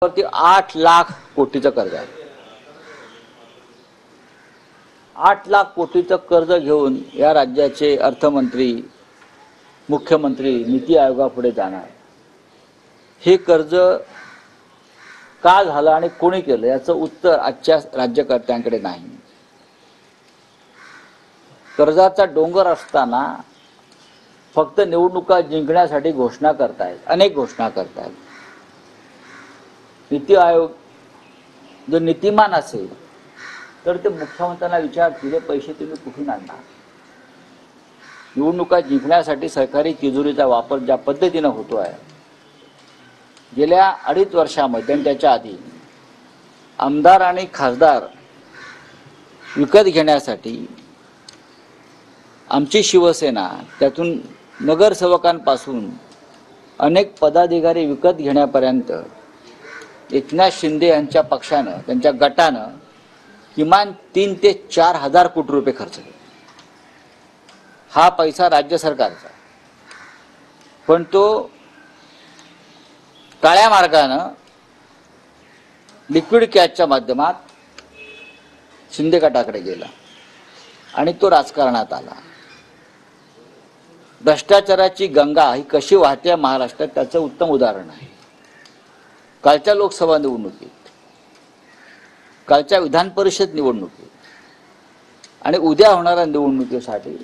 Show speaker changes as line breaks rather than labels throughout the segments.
वरती 8 लाख कोटीचं कर्ज आहे। 8 लाख कोटीचं कर्ज घेऊन या राज्याचे अर्थमंत्री, मुख्यमंत्री नीती आयोगापुढे जाणार। हे कर्ज का झालं आणि कोणी केलं याचं उत्तर आजच्या राज्यकर्त्यांकडे नाही। कर्जाचा डोंगर असताना फक्त निवडणुका जिंकण्यासाठी घोषणा करतायत, अनेक घोषणा करतायत। नीती आयोग जर नीतिमान असेल तर ते मुख्यमंत्र्यांना विचारतील पैसे तुम्ही कुठून आणणार। निवडणुका जिंकण्यासाठी सरकारी तिजोरीचा वापर ज्या पद्धतीने होतो आहे, गेल्या 2.5 वर्षांमध्ये आणि त्याच्या आधी आमदार आणि खासदार विकत घेण्यासाठी आमची शिवसेना, त्यातून नगरसेवकांपासून अनेक पदाधिकारी विकत घेण्यापर्यंत एकनाथ शिंदे यांच्या पक्षानं, त्यांच्या गटानं किमान 3 ते 4 हजार कोटी रुपये खर्च केले। हा पैसा राज्य सरकारचा, पण तो काळ्या मार्गानं लिक्विड कॅशच्या माध्यमात शिंदे गटाकडे गेला आणि तो राजकारणात आला। भ्रष्टाचाराची गंगा ही कशी वाहते महाराष्ट्रात त्याचं उत्तम उदाहरण आहे। कालच्या लोकसभा निवडणुकीत, कालच्या विधान परिषद निवडणुकीत आणि उद्या होणाऱ्या निवडणुकीसाठी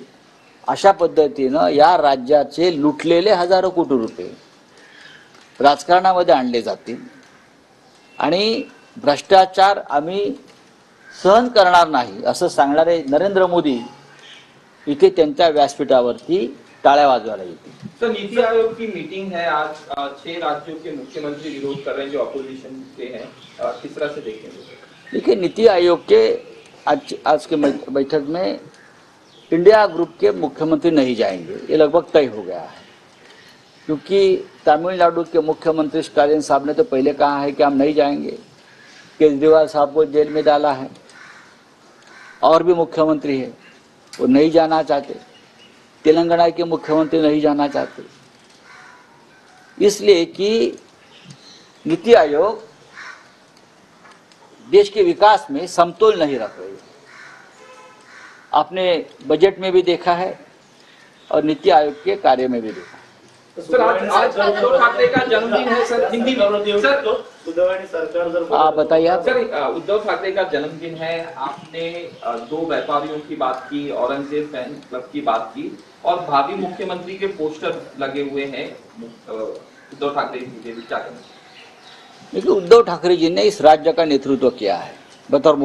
अशा पद्धतीनं या राज्याचे लुटलेले हजारो कोटी रुपये राजकारणामध्ये आणले जातील आणि भ्रष्टाचार आम्ही सहन करणार नाही असं सांगणारे नरेंद्र मोदी इथे त्यांच्या व्यासपीठावरती टाळ्या वाजवायला येतील।
तो नीति आयोग की मीटिंग है आज, 6 राज्यों के मुख्यमंत्री विरोध कर रहे हैं जो अपोजिशन के हैं, किस तरह से देखेंगे?
देखिए, नीति आयोग के आज के बैठक में इंडिया ग्रुप के मुख्यमंत्री नहीं जाएंगे, ये लगभग तय हो गया है। क्योंकि तमिलनाडु के मुख्यमंत्री स्टालिन साहब ने तो पहले कहा है कि हम नहीं जाएंगे। केजरीवाल साहब को जेल में डाला है, और भी मुख्यमंत्री है वो नहीं जाना चाहते। तेलंगाना के मुख्यमंत्री नहीं जाना चाहते, इसलिए कि नीति आयोग देश के विकास में समतोल नहीं रख रही है। आपने बजट में भी देखा है और नीति आयोग के कार्य में भी देखा है।
सर, आज उद्धव ठाकरे का जन्मदिन है सर, हिंदी में सर
आप बताइए। आप
सर, उद्धव ठाकरे का जन्मदिन है, आपने 2 व्यापारियों की बात की, औरंगजेब फैन क्लब की बात की और भावी मुख्यमंत्री के पोस्टर लगे हुए हैं उद्धव ठाकरे जी के। क्या कहना?
देखिए, उद्धव ठाकरे जी ने इस राज्य का नेतृत्व किया है बतौर